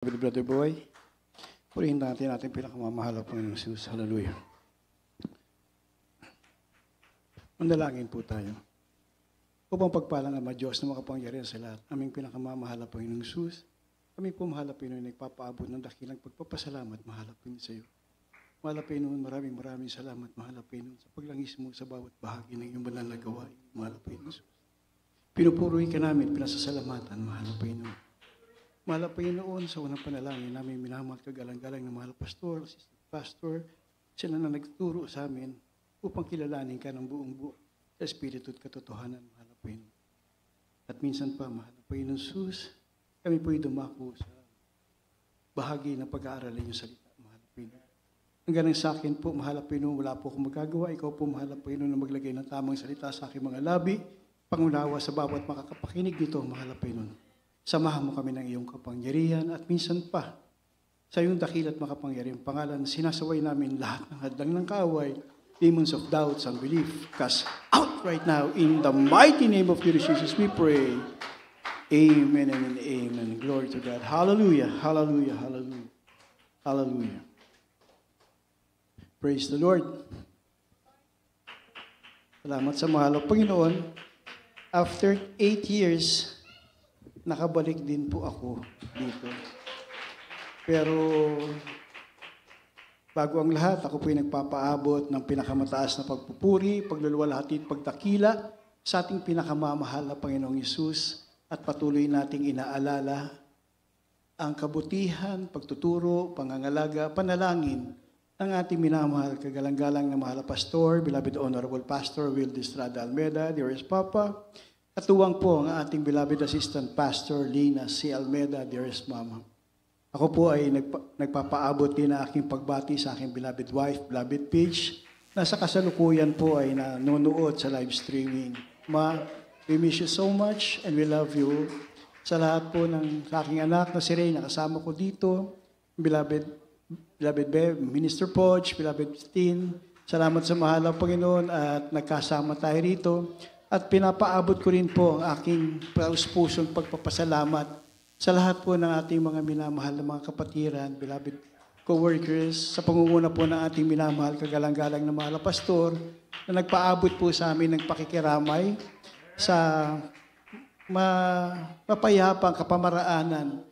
Brother Boy, purihin natin ating pinakamamahal na Panginoong Jesus. Hallelujah. Manalangin po tayo. Upang pagpalang Ama Diyos na makapangyarihan sa lahat, aming pinakamamahal na Panginoong Jesus, kami po mahal na Pinoy nagpapaabot ng dakilang pagpapasalamat, mahal na Pinoy sa iyo. Mahal na Pinoy, maraming salamat, mahal na Pinoy, sa paglangis mo sa bawat bahagi ng iyong banal na gawain, mahal na Pinoy Jesus. Pinupuri ka namin, pinasasalamatan, mahal na Pinoy. Mahal na Panginoon, sa unang panalangin namin minamahal kagalang-galang ng mahal pastor, assistant pastor, sila na nagturo sa amin upang kilalanin ka ng buong buo sa Espiritu at katotohanan, mahal na Panginoon. At minsan pa, mahal na Panginoon Jesus, kami po'y dumako sa bahagi ng pag-aaralin yung salita, mahal na Panginoon. Hanggang sa akin po, mahal na Panginoon, wala po akong magagawa. Ikaw po, mahal na Panginoon, na maglagay ng tamang salita sa aking mga labi, pangunawa sa bawat makakapakinig dito, mahal na Panginoon. Samahan mo kami ng iyong kapangyarihan at minsan pa, sa iyong dakil at makapangyarihang pangalan, sinasaway namin lahat ng hadlang ng kaaway, demons of doubts and unbelief, cast out right now in the mighty name of Jesus we pray. Amen and amen. Glory to God. Hallelujah, hallelujah, hallelujah, hallelujah. Praise the Lord. Salamat sa mahal na Panginoon. After 8 years, nakabalik din po ako dito. Pero bago ang lahat, ako po'y nagpapaabot ng pinakamataas na pagpupuri, pagluluwalhati at pagdakila sa ating pinakamamahal na Panginoong Hesus at patuloy nating inaalala ang kabutihan, pagtuturo, pangangalaga, panalangin ng ating minamahal, kagalang-galang na mahal na pastor, beloved Honorable Pastor Will Estrada Almeda, dearest Papa. Katuwang po ang ating beloved Assistant Pastor Lina C. Almeda, dearest Mama. Ako po ay nagpapaabot din na aking pagbati sa aking beloved wife, beloved Paige, na sa kasalukuyan po ay nanonood sa live streaming. Ma, we miss you so much and we love you. Sa lahat po ng aking anak na si Ray, nakasama ko dito, beloved Bev, Minister Podge, beloved Steen, salamat sa mahal na Panginoon at nagkasama tayo rito. At pinapaabot ko rin po ang aking pusong pagpapasalamat sa lahat po ng ating mga minamahal na mga kapatiran, beloved co-workers, sa pangunguna po ng ating minamahal kagalang-galang na mahal na pastor na nagpaabot po sa amin ng pakikiramay sa mapayapang kapamaraanan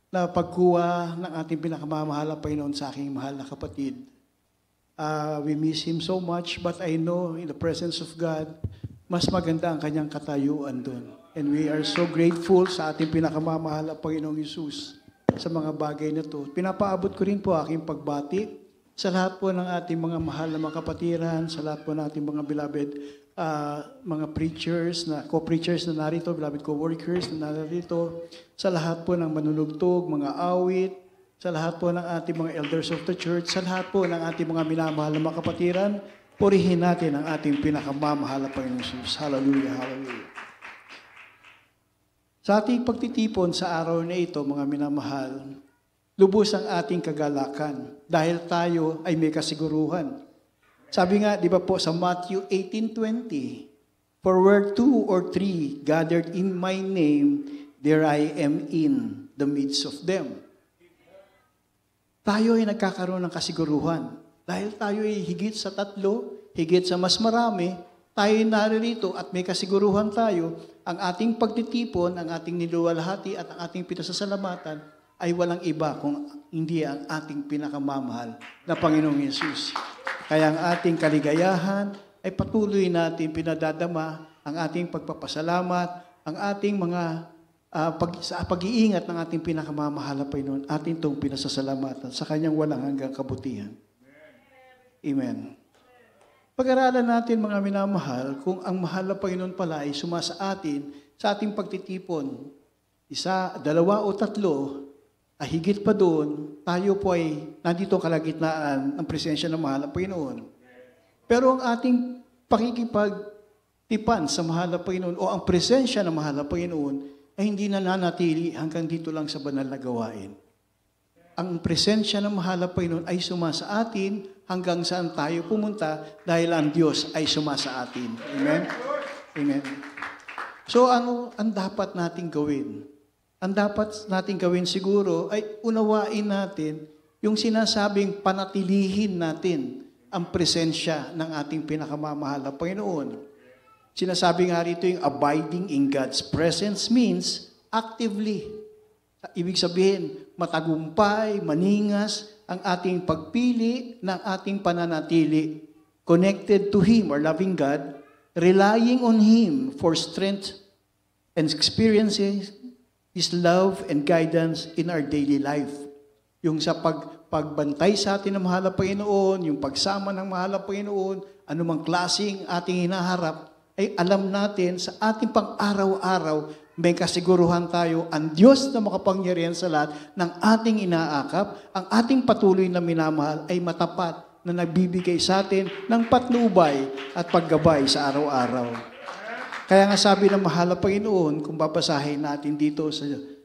na pagkuha ng ating pinakamamahal na Panginoon sa aking mahal na kapatid. We miss him so much, but I know in the presence of God, mas maganda ang kanyang katayuan doon. And we are so grateful sa ating pinakamamahal na Panginoong Hesus sa mga bagay na ito. Pinapaabot ko rin po aking pagbati sa lahat po ng ating mga mahal na mga kapatiran, sa lahat po ng ating mga beloved mga preachers, co-preachers na narito, beloved co-workers na narito, sa lahat po ng manunugtog, mga awit, sa lahat po ng ating mga elders of the church, sa lahat po ng ating mga minamahal na mga kapatiran, purihin natin ang ating pinakamamahal na Panginoong Jesus. Hallelujah, hallelujah. Sa ating pagtitipon sa araw na ito, mga minamahal, lubos ang ating kagalakan dahil tayo ay may kasiguruhan. Sabi nga, di ba po sa Matthew 18:20, "For where 2 or 3 gathered in my name, there I am in the midst of them." Tayo ay nagkakaroon ng kasiguruhan. Dahil tayo ay higit sa 3, higit sa mas marami, tayo ay naririto at may kasiguruhan tayo, ang ating pagtitipon, ang ating niluwalhati at ang ating pinasasalamatan ay walang iba kung hindi ang ating pinakamamahal na Panginoong Hesus. Kaya ang ating kaligayahan ay patuloy natin pinadadama, ang ating pagpapasalamat, ang ating mga pag-iingat ng ating pinakamamahal na Panginoon, ating itong pinasasalamatan sa kanyang walang hanggang kabutihan. Amen. Pag-aralan natin mga minamahal kung ang mahal na Panginoon pala ay sumasa atin sa ating pagtitipon. 1, 2 o 3, higit pa doon, tayo po ay nandito kalagitnaan ng presensya ng mahal na Panginoon. Pero ang ating pakikipagtipan sa mahal na Panginoon o ang presensya ng mahal na Panginoon ay hindi na nanatili hanggang dito lang sa banal na gawain. Ang presensya ng mahal na Panginoon ay sumasa atin hanggang saan tayo pumunta dahil ang Diyos ay sumasa atin. Amen? Amen. So ano ang dapat nating gawin? Ang dapat natin gawin siguro ay unawain natin yung sinasabing panatilihin natin ang presensya ng ating pinakamamahal na Panginoon. Sinasabi nga rito yung abiding in God's presence means actively. Ibig sabihin, matagumpay, maningas ang ating pagpili ng ating pananatili. Connected to Him or loving God, relying on Him for strength and experiences His love and guidance in our daily life. Yung sa pagbantay sa atin ng mahal na Panginoon, yung pagsama ng mahal na Panginoon, anumang klaseng ating hinaharap, ay alam natin sa ating pang-araw-araw, may kasiguruhan tayo, ang Diyos na makapangyarihan sa lahat ng ating inaakap, ang ating patuloy na minamahal ay matapat na nagbibigay sa atin ng patnubay at paggabay sa araw-araw. Kaya nga sabi ng mahal na Panginoon, kung babasahin natin dito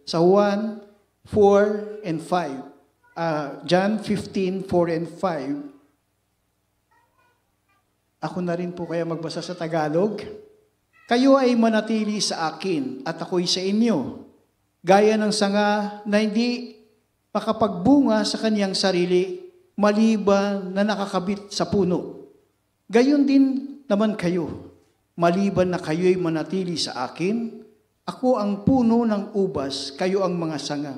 sa 1, 4, and 5, John 15, 4 and 5, ako na rin po kaya magbasa sa Tagalog. Kayo ay manatili sa akin at ako'y sa inyo. Gaya ng sanga na hindi makapagbunga sa kaniyang sarili, maliban na nakakabit sa puno. Gayon din naman kayo. Maliban na kayo'y manatili sa akin, ako ang puno ng ubas, kayo ang mga sanga.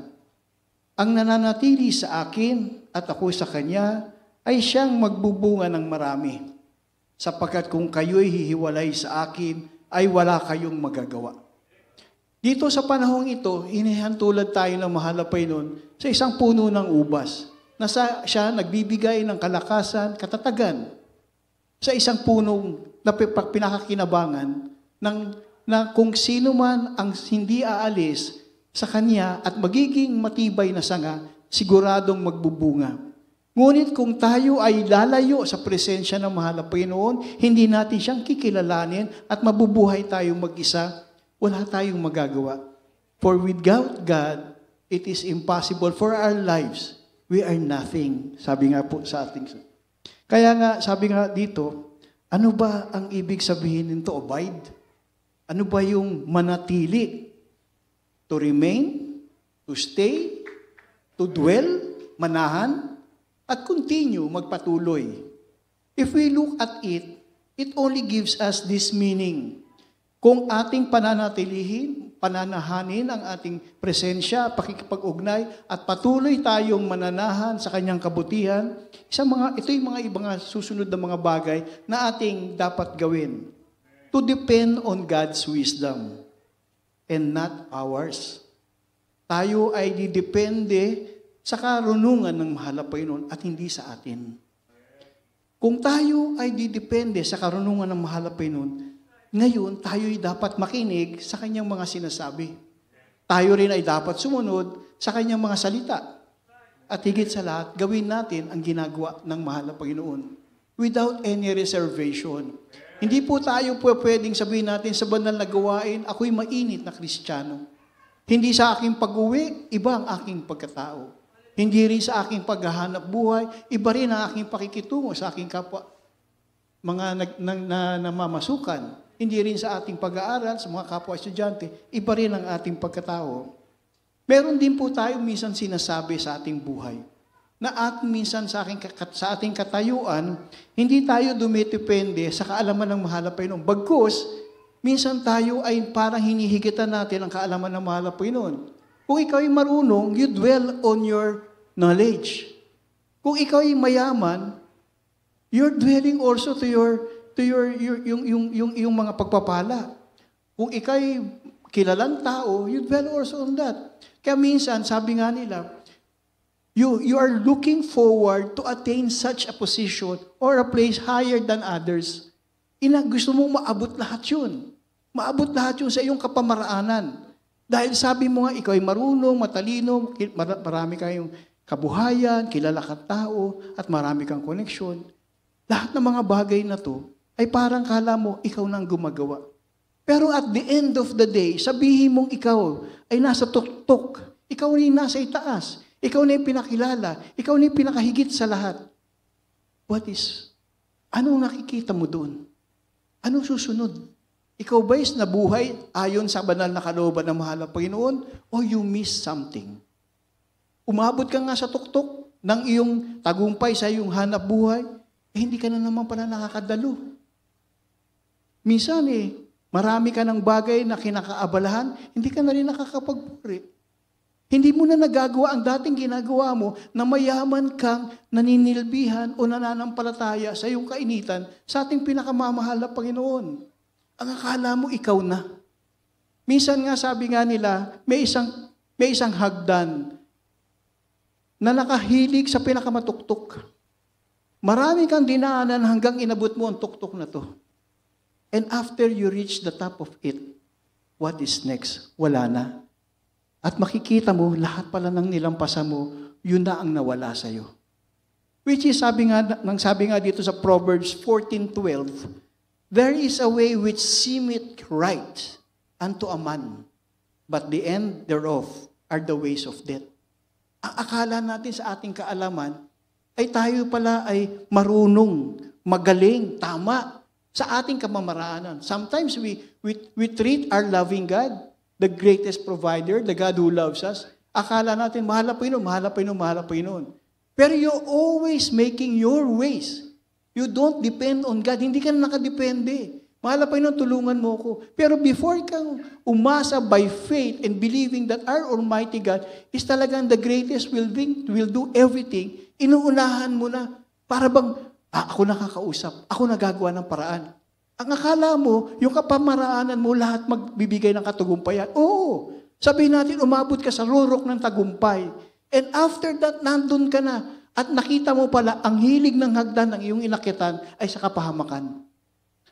Ang nananatili sa akin at ako sa kanya, ay siyang magbubunga ng marami. Sapagkat kung kayo'y hihiwalay sa akin, ay wala kayong magagawa. Dito sa panahong ito, inihantulad tayo ng mahal na Panginoon sa isang puno ng ubas, na siya nagbibigay ng kalakasan, katatagan, sa isang punong na pinakakinabangan na kung sino man ang hindi aalis sa kanya at magiging matibay na sanga, siguradong magbubunga. Ngunit kung tayo ay lalayo sa presensya ng mahal na Panginoon, hindi natin siyang kikilalanin at mabubuhay tayong mag-isa, wala tayong magagawa. For without God, it is impossible for our lives. We are nothing. Sabi nga po sa ating. Kaya nga, sabi nga dito, ano ba ang ibig sabihin nito, abide? Ano ba yung manatili? To remain, to stay, to dwell, manahan, at continue, magpatuloy. If we look at it, it only gives us this meaning. Kung ating pananahanin ang ating presensya, pakikipag-ugnay, at patuloy tayong mananahan sa kanyang kabutihan, ito yung mga ibang susunod na mga bagay na ating dapat gawin. To depend on God's wisdom and not ours. Tayo ay didepende sa karunungan ng mahal na Panginoon at hindi sa atin. Kung tayo ay didepende sa karunungan ng mahal na Panginoon, ngayon, tayo'y dapat makinig sa kanyang mga sinasabi. Tayo rin ay dapat sumunod sa kanyang mga salita. At higit sa lahat, gawin natin ang ginagawa ng mahal na Panginoon without any reservation. Hindi po tayo pwedeng sabihin natin sa banal na gawain, ako'y mainit na Kristiyano. Hindi sa aking pag-uwi, iba ang aking pagkatao. Hindi rin sa aking paghahanap buhay, iba rin ang aking pakikitungo sa aking kapwa. Mga namamasukan. Hindi rin sa ating pag-aaral, sa mga kapwa-estudyante, iba rin ang ating pagkatao. Meron din po tayo minsan sinasabi sa ating buhay, na minsan sa ating katayuan, hindi tayo dumitepende sa kaalaman ng mahal na Panginoon. Bagkus, minsan tayo ay parang hinihigitan natin ang kaalaman ng mahal na Panginoon. Kung ikaw ay marunong, you dwell on your knowledge. Kung ikaw ay mayaman, you're dwelling also to yung mga pagpapala. Kung ikay kilalang tao, you dwell also on that. Kaya minsan, sabi nga nila, you are looking forward to attain such a position or a place higher than others. Gusto mong maabot lahat yun. Maabot lahat yun sa iyong kapamaraanan. Dahil sabi mo nga, ikaw ay marunong, matalino, marami kayong kabuhayan, kilala kang tao, at marami kang koneksyon. Lahat ng mga bagay na to, ay parang kala mo, ikaw nang gumagawa. Pero at the end of the day, sabihin mong ikaw ay nasa tuktok. Ikaw na yung nasa itaas. Ikaw na yung pinakilala. Ikaw na yung pinakahigit sa lahat. Anong nakikita mo doon? Anong susunod? Ikaw ba is nabuhay ayon sa banal na kalooban ng mahal na Panginoon o you miss something? Umabot ka nga sa tuktok ng iyong tagumpay sa iyong hanap buhay, hindi ka na naman pala nakakadalo. Minsan marami ka ng bagay na kinakaabalahan, hindi ka na rin nakakapagpuri. Hindi mo na nagagawa ang dating ginagawa mo na mayaman kang naninilbihan o nananampalataya sa iyong kainitan sa ating pinakamamahal na Panginoon. Ang akala mo ikaw na. Minsan nga sabi nga nila, may isang hagdan na nakahilig sa pinakamatuktok. Marami kang dinaanan hanggang inabot mo ang tuktok na to. And after you reach the top of it, what is next? Wala na. At makikita mo, lahat pala ng nilampasan mo, yun na ang nawala sa'yo. Which is, sabi nga dito sa Proverbs 14:12, there is a way which seemeth right unto a man, but the end thereof are the ways of death. Ang akala natin sa ating kaalaman, ay tayo pala ay marunong, magaling, tama, sa ating kamamaraanan. Sometimes we treat our loving God, the greatest provider, the God who loves us, akala natin, mahal na Panginoon, mahal na Panginoon, mahal na Panginoon. Pero you're always making your ways. You don't depend on God. Hindi ka na nakadepende. Mahal na Panginoon, tulungan mo ko. Pero before kang umasa by faith and believing that our Almighty God is talagang the greatest, will do everything, inuunahan mo na, para bang, ako nakakausap, ako nagagawa ng paraan. Ang akala mo, yung kapamaraanan mo, lahat magbibigay ng katagumpayan. Oo, sabihin natin, umabot ka sa rurok ng tagumpay. And after that, nandun ka na. At nakita mo pala, ang hilig ng hagdan ng iyong inakitan ay sa kapahamakan.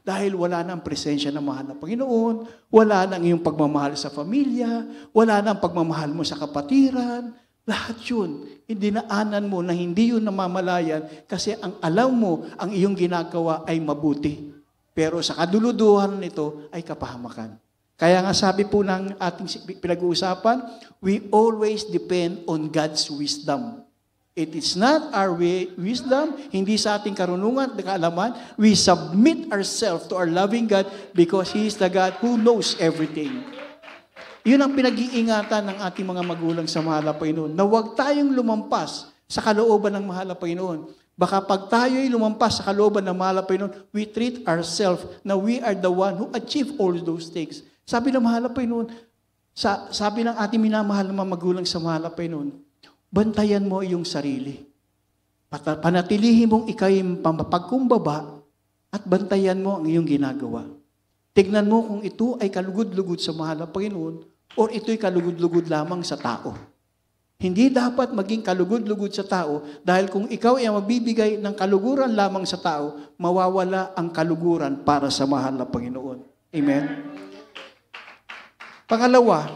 Dahil wala na ang presensya ng mahal na Panginoon, wala na ang iyong pagmamahal sa pamilya, wala na ang pagmamahal mo sa kapatiran. Lahat yun, dinaanan mo na hindi yun namamalayan kasi ang alam mo, ang iyong ginagawa ay mabuti. Pero sa kaduluduhan nito ay kapahamakan. Kaya nga sabi po ng ating pinag-uusapan, we always depend on God's wisdom. It is not our wisdom, hindi sa ating karunungan at kaalaman. We submit ourselves to our loving God because He is the God who knows everything. Yun ang pinag-iingatan ng ating mga magulang sa mahal na Panginoon, na huwag tayong lumampas sa kalooban ng mahal na Panginoon. Baka pag tayo'y lumampas sa kalooban ng mahal na Panginoon, we treat ourselves na we are the one who achieve all those things. Sabi ng mahal na Panginoon, sabi ng ating minamahal na mga magulang sa mahal na Panginoon, bantayan mo iyong sarili. Panatilihin mong ikaw'y mapagkumbaba at bantayan mo ang iyong ginagawa. Tignan mo kung ito ay kalugod-lugod sa mahal na Panginoon o ito'y kalugod-lugod lamang sa tao. Hindi dapat maging kalugod-lugod sa tao dahil kung ikaw ay magbibigay ng kaluguran lamang sa tao, mawawala ang kaluguran para sa mahal na Panginoon. Amen? Pangalawa,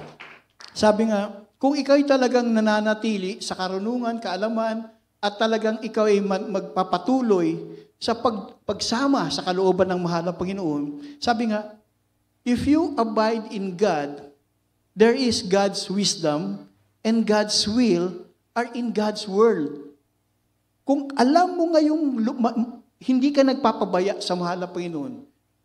sabi nga, kung ikaw ay talagang nananatili sa karunungan, kaalaman, at talagang ikaw ay magpapatuloy sa pagsama sa kalooban ng mahal na Panginoon, sabi nga, if you abide in God, there is God's wisdom, and God's will are in God's world. Kung alam mo ngayong hindi ka nagpapabaya sa mahal na Panginoon,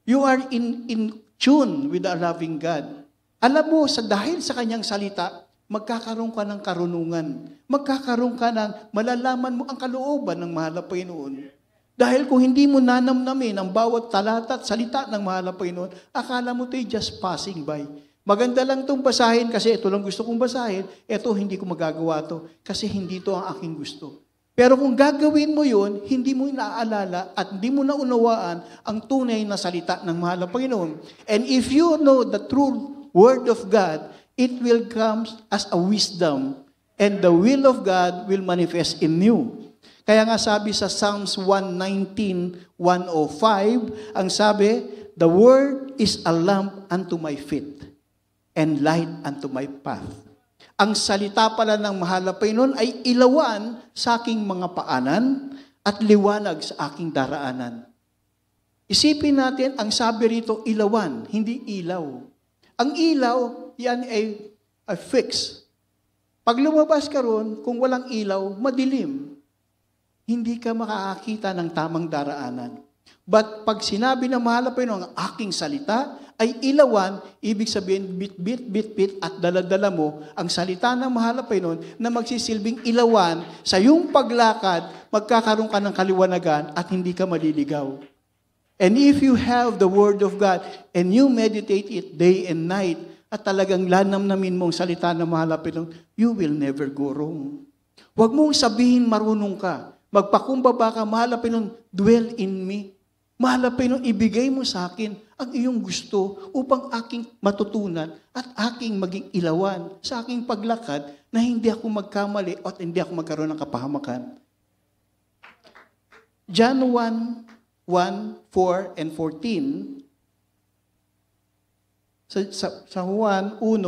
you are in tune with the loving God. Alam mo, dahil sa kanyang salita, magkakaroon ka ng karunungan. Magkakaroon ka ng malalaman mo ang kalooban ng mahal na Panginoon. Dahil kung hindi mo nanamnamin ang bawat talata at salita ng mahal na Panginoon, akala mo ito'y just passing by. Maganda lang itong basahin kasi ito lang gusto kong basahin. Ito, hindi ko magagawa to kasi hindi to ang aking gusto. Pero kung gagawin mo yun, hindi mo naaalala at hindi mo naunawaan ang tunay na salita ng mahal na Panginoon. And if you know the true word of God, it will come as a wisdom and the will of God will manifest in you. Kaya nga sabi sa Psalms 119:105, ang sabi, the word is a lamp unto my feet and light unto my path. Ang salita pala ng mahal na Panginoon ay ilawan sa aking mga paanan at liwanag sa aking daraanan. Isipin natin, ang sabi rito, ilawan, hindi ilaw. Ang ilaw, yan ay fix. Pag lumabas ka ron, kung walang ilaw, madilim. Hindi ka makakakita ng tamang daraanan. But pag sinabi ng mahal na Panginoon, ang aking salita, ay ilawan, ibig sabihin bit at daladala mo ang salita ng mahal na Panginoon na magsisilbing ilawan sa iyong paglakad, magkakaroon ka ng kaliwanagan at hindi ka maliligaw. And if you have the Word of God and you meditate it day and night at talagang lanamnamin mo ang salita ng mahal na Panginoon, you will never go wrong. Huwag mong sabihin marunong ka. Magpakumbaba ka, mahal na Panginoon, dwell in me. Mahal na Panginoon, ibigay mo sa akin ang iyong gusto upang aking matutunan at aking maging ilawan sa aking paglakad na hindi ako magkamali at hindi ako magkaroon ng kapahamakan. John 1:4 and 14. Sa Juan 1,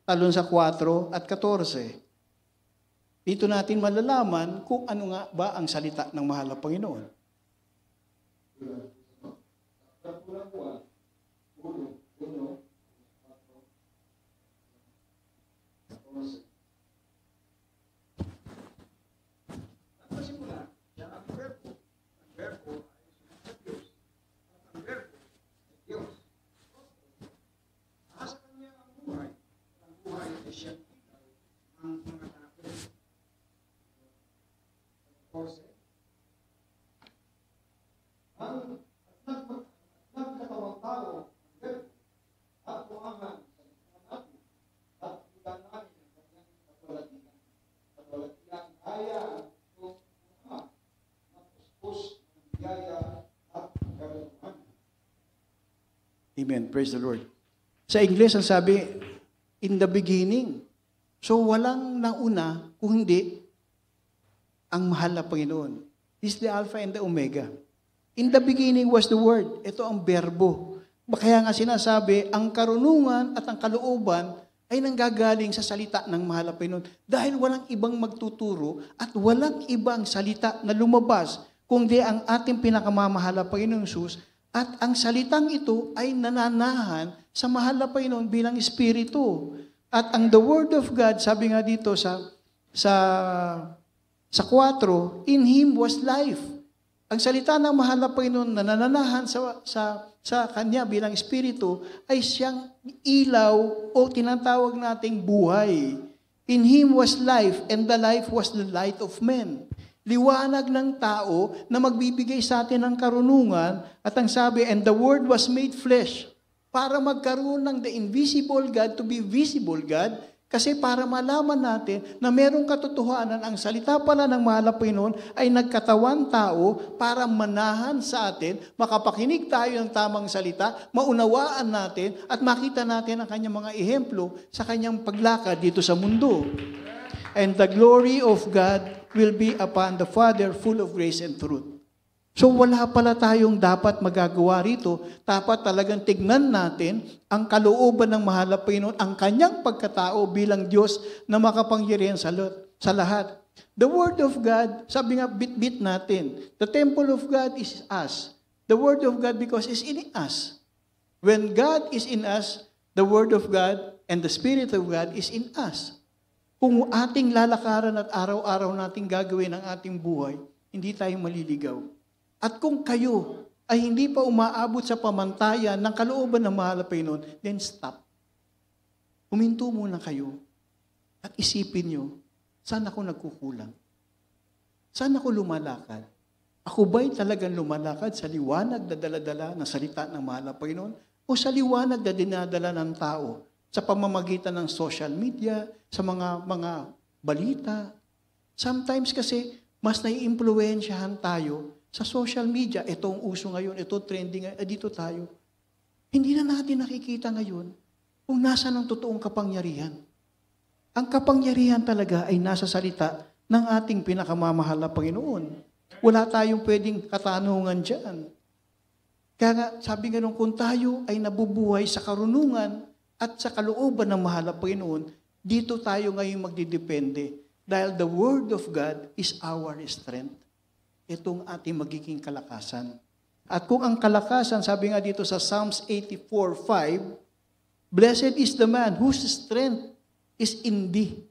talon sa 4 at 14. Dito natin malalaman kung ano nga ba ang salita ng mahal na Panginoon. Amen. Praise the Lord. Sa English, ang sabi, in the beginning. So, walang nauna kung hindi ang mahal na Panginoon. This is the Alpha and the Omega. In the beginning was the Word. Ito ang berbo. Kaya nga sinasabi, ang karunungan at ang kalooban ay nanggagaling sa salita ng mahal na Panginoon. Dahil walang ibang magtuturo at walang ibang salita na lumabas kundi ang ating pinakamamahal na Panginoong Sus. At ang salitang ito ay nananahan sa mahal na Panginoon bilang Espiritu. At ang the Word of God, sabi nga dito sa 4, in Him was life. Ang salita ng mahal na Panginoon na nananahan sa Kanya bilang Espiritu ay siyang ilaw o tinatawag nating buhay. In Him was life, and the life was the light of men. Liwanag ng tao na magbibigay sa atin ng karunungan at ang sabi, and the Word was made flesh para magkaroon ng the invisible God to be visible God kasi para malaman natin na merong katotohanan ang salita pala ng mahal na Panginoon ay nagkatawan tao para manahan sa atin, makapakinig tayo ng tamang salita, maunawaan natin at makita natin ang kanyang mga ehemplo sa kanyang paglakad dito sa mundo. And the glory of God will be upon the Father full of grace and truth. So wala pala tayong dapat magagawa rito. Dapat talagang tignan natin ang kalooban ng mahal na Panginoon, ang kanyang pagkatao bilang Diyos na makapangyarihan sa lahat. The Word of God, sabi nga bit-bit natin, the temple of God is us. The Word of God because is in us. When God is in us, the Word of God and the Spirit of God is in us. Kung ating lalakaran at araw-araw nating gagawin ang ating buhay, hindi tayo maliligaw. At kung kayo ay hindi pa umaabot sa pamantayan ng kalooban ng mahal na Panginoon, then stop. Huminto muna kayo at isipin nyo, saan ako nagkukulang? Saan ako lumalakad? Ako ba'y talagang lumalakad sa liwanag na daladala ng salita ng mahal na Panginoon? O sa liwanag na dinadala ng tao sa pamamagitan ng social media, sa mga balita? Sometimes kasi, mas naiimpluwensyahan tayo sa social media. Ito ang uso ngayon, ito trending, dito tayo. Hindi na natin nakikita ngayon kung nasa ng totoong kapangyarihan. Ang kapangyarihan talaga ay nasa salita ng ating pinakamamahal na Panginoon. Wala tayong pwedeng katanungan dyan. Kaya nga, sabi nga nung kung tayo ay nabubuhay sa karunungan at sa kalooban ng mahal na Panginoon, dito tayo ngayon magdidepende. Dahil the Word of God is our strength. Itong ating magiging kalakasan. At kung ang kalakasan, sabi nga dito sa Psalms 84:5, blessed is the man whose strength is in thee,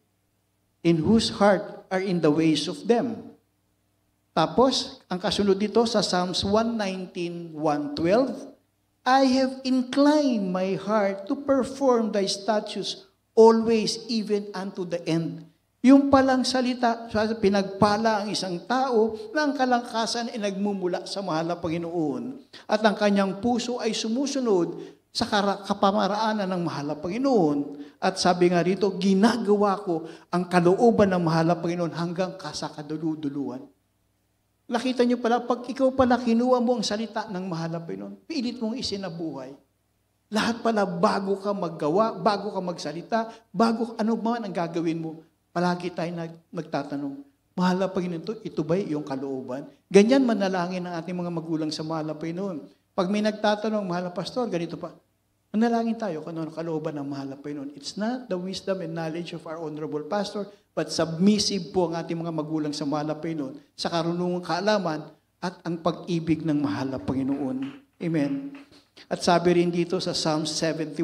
in whose heart are in the ways of them. Tapos, ang kasunod dito sa Psalms 119:112, I have inclined my heart to perform thy statutes always, even unto the end. Yung palang salita, pinagpala ang isang tao na ang kalangkasan ay nagmumula sa mahal na Panginoon at ang kanyang puso ay sumusunod sa kapamaraanan ng mahal na Panginoon. At sabi nga rito, ginagawa ko ang kalooban ng mahal na Panginoon hanggang kasakaduluduluan. Nakita niyo pala, pag ikaw pala kinuha mo ang salita ng mahal na Panginoon, pilit mong isinabuhay. Lahat pala bago ka maggawa, bago ka magsalita, bago ano man ang gagawin mo, palagi tayo nagtatanong, mahal na Panginoon, ito ba yung kalooban? Ganyan manalangin ang ating mga magulang sa mahal na Panginoon. Pag may nagtatanong, mahal na pastor, ganito pa, manalangin tayo kung ano ang kalooban ng mahal na Panginoon. It's not the wisdom and knowledge of our honorable pastor, but submissive po ang ating mga magulang sa mahal na Panginoon sa karunungang kaalaman at ang pag-ibig ng mahal na Panginoon. Amen. At sabi rin dito sa Psalm 71,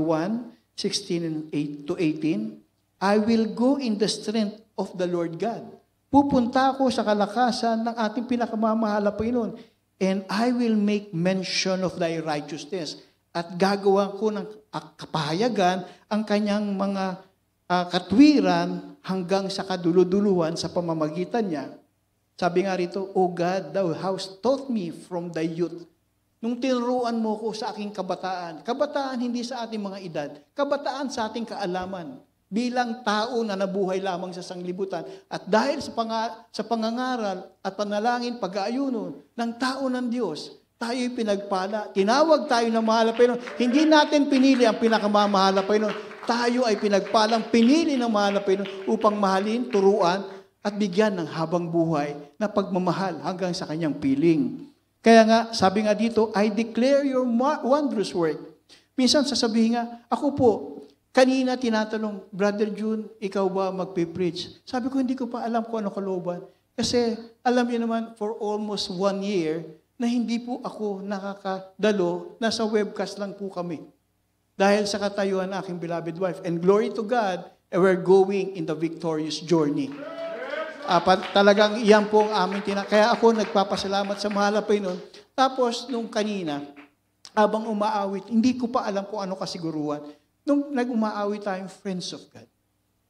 16 to 18, I will go in the strength of the Lord God. Pupunta ako sa kalakasan ng ating pinakamamahal na Panginoon, and I will make mention of thy righteousness. At gagawa ko ng kapahayagan ang kanyang mga katwiran hanggang sa kaduluduluhan sa pamamagitan niya. Sabi nga rito, O God, thou hast taught me from thy youth. Nung tinuruan mo ko sa aking kabataan, kabataan hindi sa ating mga edad, kabataan sa ating kaalaman, bilang tao na nabuhay lamang sa sanglibutan. At dahil sa pangangaral at panalangin, pag-aayuno ng tao ng Diyos, tayo'y pinagpala. Tinawag tayo ng mahal na Panginoon. Hindi natin pinili ang pinakamamahal na Panginoon. Tayo ay pinagpalang pinili ng mahal na Panginoon upang mahalin, turuan, at bigyan ng habang buhay na pagmamahal hanggang sa kanyang piling. Kaya nga, sabi nga dito, I declare your wondrous work. Minsan sasabihin nga, ako po, kanina tinatanong, Brother June, ikaw ba magpipreach? Sabi ko, hindi ko pa alam kung ano kalooban. Kasi alam niyo naman, for almost 1 year, na hindi po ako nakakadalo, nasa webcast lang po kami. Dahil sa katayuan ng aking beloved wife. And glory to God, we're going in the victorious journey. Talagang iyan po ang aming kaya ako nagpapasalamat sa mahal na Panginoon. Tapos, nung kanina, habang umaawit, hindi ko pa alam kung ano kasiguruhan. Nung nag-umaawit tayong friends of God,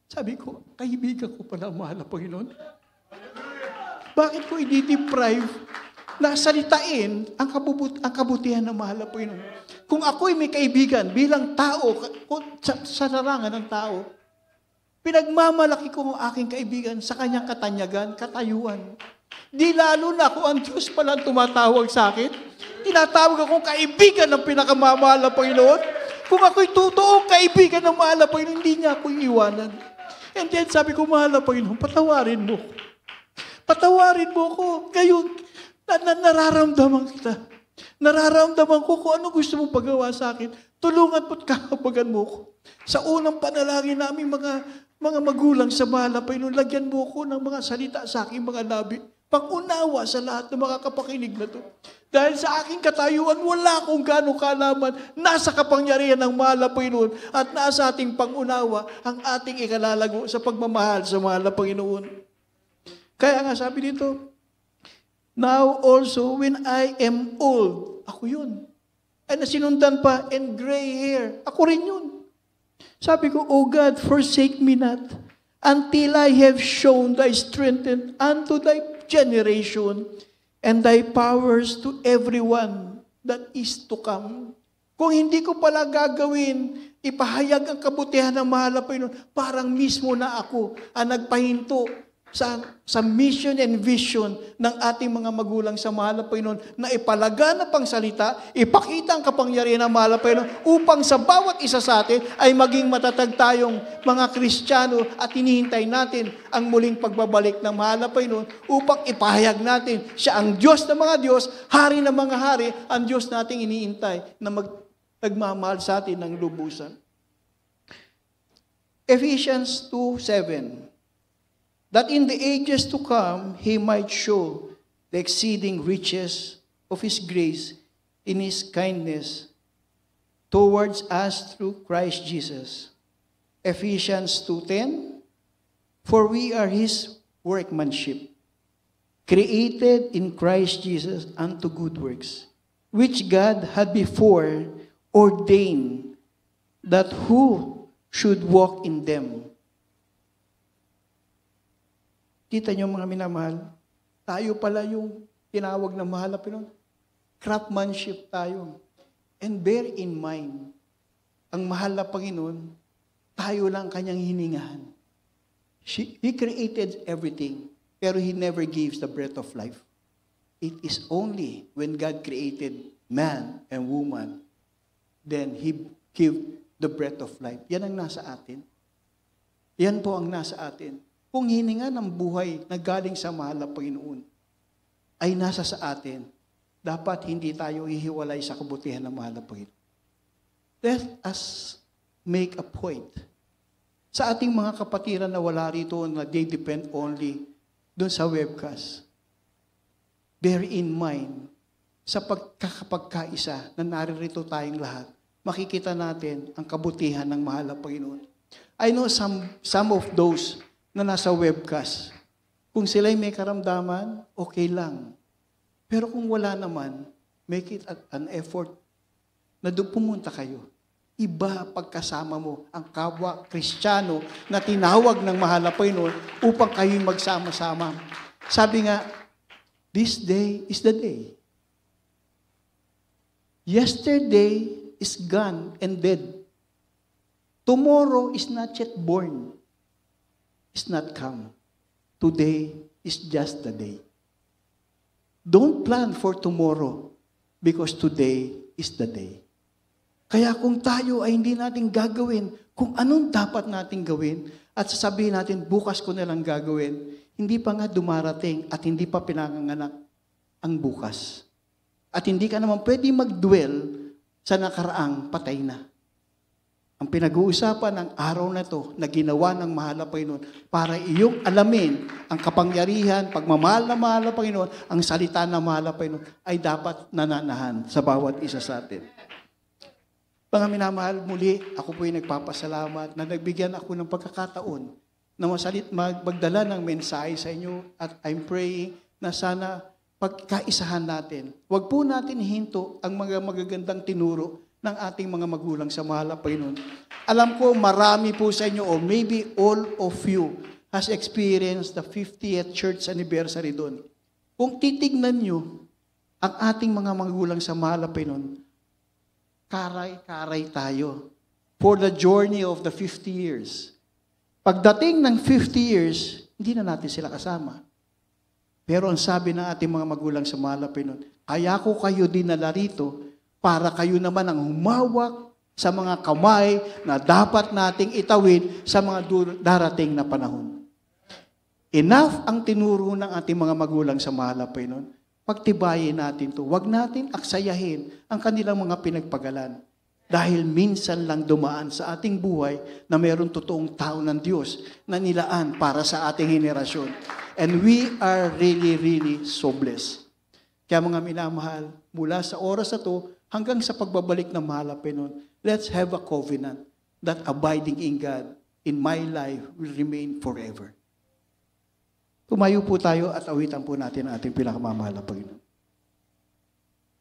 sabi ko, kaibigan ko pala mahal na Panginoon. Bakit ko i-deprive na salitain ang kabutihan ng mahal na Panginoon? Kung ako'y may kaibigan bilang tao, sa larangan ng tao, pinagmamalaki ko ang aking kaibigan sa kanyang katanyagan, katayuan. Di lalo na kung ang Diyos pala tumatawag sa akin, tinatawag akong kaibigan ng pinakamamahal na Panginoon. Kung ako'y totoong kaibigan ng mahal na Panginoon, hindi niya ako iiwanan. And then sabi ko, mahal na Panginoon, patawarin mo. Patawarin mo ko. Ngayon, nararamdaman kita. Nararamdaman ko kung ano gusto mong pagawa sa akin. Tulungan mo't kahabagan mo ko. Sa unang panalangin namin mga magulang sa mahal na Panginoon, lagyan mo ko ng mga salita sa aking mga labi. Pang-unawa sa lahat ng mga kapakinig na to. Dahil sa aking katayuan, wala akong gano'ng kalaman. Nasa kapangyarihan ng mahal na Panginoon at nasa ating pang-unawa ang ating ikalalago sa pagmamahal sa mahal na Panginoon. Kaya nga sabi dito, now also when I am old, ako yun. Ay nasinundan pa, and gray hair, ako rin yun. Sabi ko, O God, forsake me not until I have shown thy strength unto thy generation and thy powers to everyone that is to come. Kung hindi ko pala gagawin, ipahayag ang kabutihan ng mahal na Panginoon, parang mismo na ako ang nagpahinto sa mission and vision ng ating mga magulang sa mahal na Panginoon na ipalaganap ang salita, ipakita ang kapangyarihan ng mahal na Panginoon upang sa bawat isa sa atin ay maging matatag tayong mga Kristiyano at hinihintay natin ang muling pagbabalik ng mahal na Panginoon upang ipahayag natin siya ang Diyos ng mga Diyos, Hari ng mga hari, ang Diyos nating iniintay na nagmamahal sa atin ng lubusan. Ephesians 2:7. That in the ages to come, He might show the exceeding riches of His grace in His kindness towards us through Christ Jesus. Ephesians 2:10, for we are His workmanship, created in Christ Jesus unto good works, which God had before ordained that who should walk in them. Kita niyo mga minamahal, tayo pala yung tinawag na mahal na Pinoy. Craftsmanship tayo. And bear in mind, ang mahal na Panginoon, tayo lang kanyang hiningahan. He created everything, pero He never gives the breath of life. It is only when God created man and woman, then He gave the breath of life. Yan ang nasa atin. Yan po ang nasa atin. Kung hininga ng buhay na galing sa mahal na Panginoon, ay nasa sa atin, dapat hindi tayo hihiwalay sa kabutihan ng mahal na Panginoon. Let us make a point. Sa ating mga kapatiran na wala rito, na they depend only doon sa webcast, bear in mind, sa pagkakapagkaisa na naririto tayong lahat, makikita natin ang kabutihan ng mahal na Panginoon. I know some of those na nasa webcast, kung sila'y may karamdaman, okay lang. Pero kung wala naman, make it an effort na doon pumunta kayo. Iba pagkasama mo ang kapwa Kristiyano na tinawag ng mahal na Panginoon upang kayo'y magsama-sama. Sabi nga, this day is the day. Yesterday is gone and dead. Tomorrow is not yet born. Is not come. Today is just the day. Don't plan for tomorrow because today is the day. Kaya kung tayo ay hindi natin gagawin kung anong dapat natin gawin at sasabihin natin bukas ko na lang gagawin, hindi pa nga dumarating at hindi pa pinanganganak ang bukas. At hindi ka naman pwede mag-dwell sa nakaraang patay na. Ang pinag-uusapan ng araw na to na ginawa ng mahal na Panginoon para iyong alamin ang kapangyarihan, pagmamahal na mahal na Panginoon, ang salita ng mahal na Panginoon ay dapat nananahan sa bawat isa sa atin. Mga minamahal, muli ako po'y nagpapasalamat na nagbigyan ako ng pagkakataon na magdala ng mensahe sa inyo at I'm praying na sana pagkaisahan natin. Huwag po natin hinto ang mga magagandang tinuro ng ating mga magulang sa mahal na Panginoon. Alam ko marami po sa inyo or maybe all of you has experienced the 50th church anniversary doon. Kung titignan nyo ang ating mga magulang sa mahal na Panginoon, karay-karay tayo for the journey of the 50 years. Pagdating ng 50 years, hindi na natin sila kasama. Pero ang sabi ng ating mga magulang sa mahal na Panginoon, kaya ko kayo dinala rito para kayo naman ang humawak sa mga kamay na dapat nating itawid sa mga darating na panahon. Enough ang tinuro ng ating mga magulang sa mahal na Panginoon. Pagtibayin natin to. Huwag natin aksayahin ang kanilang mga pinagpagalan. Dahil minsan lang dumaan sa ating buhay na mayroong totoong tao ng Diyos na nilaan para sa ating henerasyon. And we are really, really so blessed. Kaya mga minamahal, mula sa oras na to, hanggang sa pagbabalik ng mahal na Panginoon, let's have a covenant that abiding in God, in my life, will remain forever. Tumayo po tayo at awitan po natin ang ating pinakamamahal na Panginoon.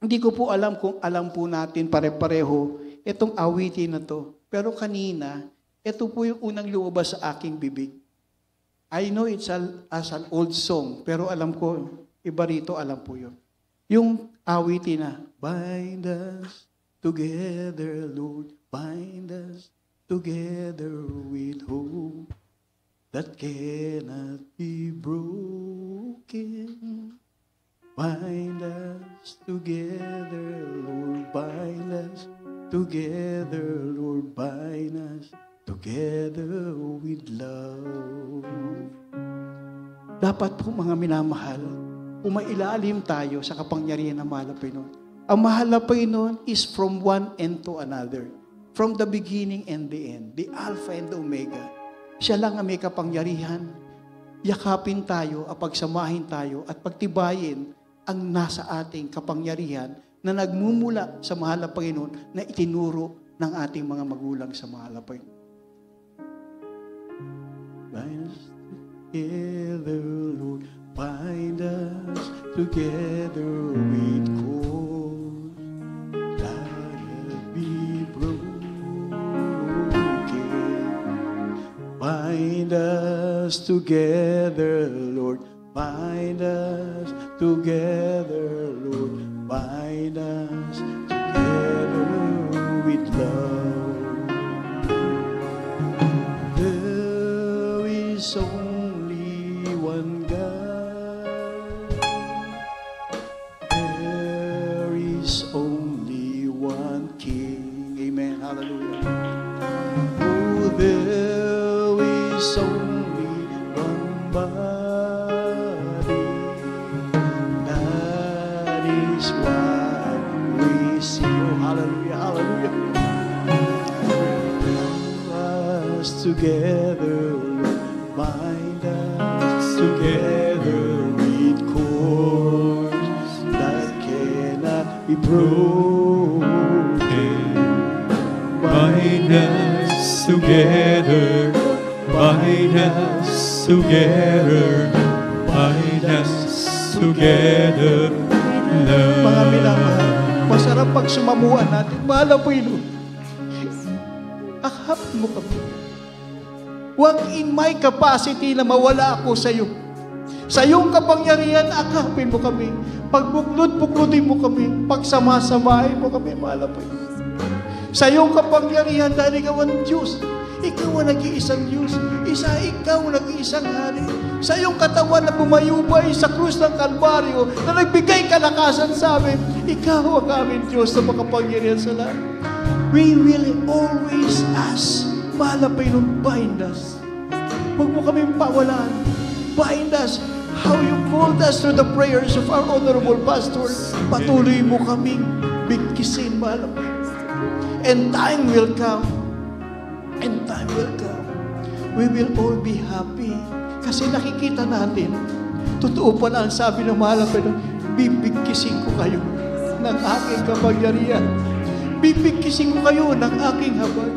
Hindi ko po alam kung alam po natin pare-pareho itong awitin na to. Pero kanina, ito po yung unang lumabas sa aking bibig. I know it's as an old song, pero alam ko, iba rito, alam po yun. Yung awitin na, bind us together, Lord, bind us together with hope that cannot be broken. Bind us together, Lord, bind us together, Lord, bind us together with love. Dapat po mga minamahal, umailalim tayo sa kapangyarihan ng mahal na Panginoon. Ang mahal na Panginoon is from one end to another. From the beginning and the end. The Alpha and the Omega. Siya lang ang may kapangyarihan. Yakapin tayo, pagsamahin tayo, at pagtibayin ang nasa ating kapangyarihan na nagmumula sa mahal na Panginoon na itinuro ng ating mga magulang sa mahal na Panginoon. Bind us together, Lord. Bind us together with cords together, Lord. Bind us together, Lord. Bind us together with love. There is only one God. There is only one King. Amen. Hallelujah. Oh, there is only one body. That is why we sing. Oh, hallelujah, hallelujah. Us together, bind us together with cords that cannot be broken. Bind us together, bind us together, bind us together in love. Mga minamahal, masarap pag sumamuan natin. Mahal ang Panginoon. Akap mo kami. Huwag in my capacity na mawala ako sa iyo. Sa iyong kapangyarihan, akapin mo kami. Pagbuklod-buklutin mo kami. Pagsama-samahin mo kami, mahal ang Panginoon. Sa iyong kapangyarihan, dahil ikaw ang Diyos. Ikaw ang nag-iisang Diyos. Ikaw ang nag-iisang hari. Sa iyong katawan na bumayubay sa krus ng Kalbaryo, na nagbigay kalakasan sa amin, ikaw ang aming Diyos na makapangyarihan sa lahat. We will always ask, mahal na Panginoon, bind us. Huwag mo kaming pawalaan. Bind us. How you called us through the prayers of our honorable pastor. Patuloy mo kaming bigkisin, mahal na Panginoon. And time will come. And time will come. We will all be happy. Kasi nakikita natin, totoo pala ang sabi ng mahal na Panginoon, bibigkisin ko kayo ng aking kapangyarihan. Bibigkisin ko kayo ng aking habag.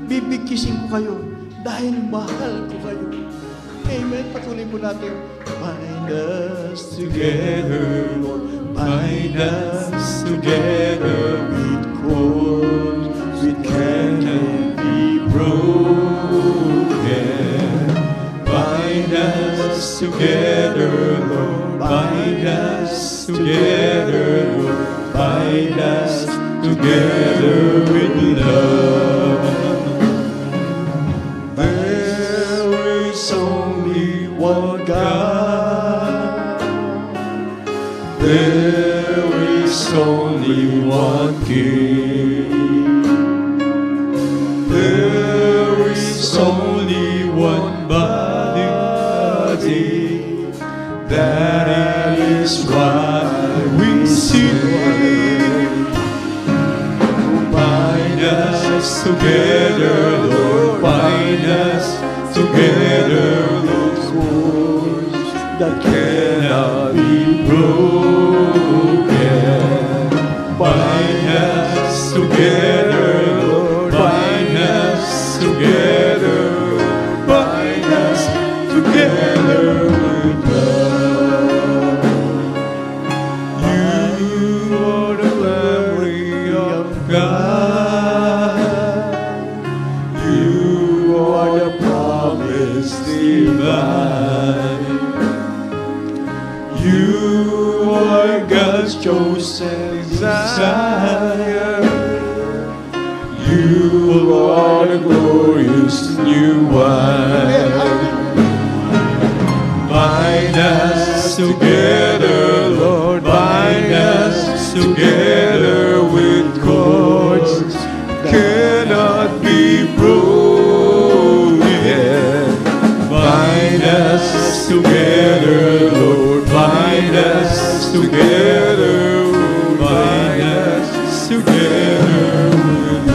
Bibigkisin ko kayo dahil mahal ko kayo. Amen. Patuloy po natin. Bind us together, Lord. Bind us together with cords we cannot be broken. Bind us together, Lord. Bind us together, Lord. Bind us together with love. There is only one God. There is only one King. There is only one body. That is why we sing. Bind us together, Lord. Bind us together, Lord. Cords that cannot be broken. Bind us together, Lord. Bind us together. Bind us together with love. You are the glory of God. You are the promise divine. You are God's chosen desire. You are the glorious new wine. Bind us together, Lord. Bind us together with cords cannot be broken. Bind us together, Lord. Bind us together. Bind us together with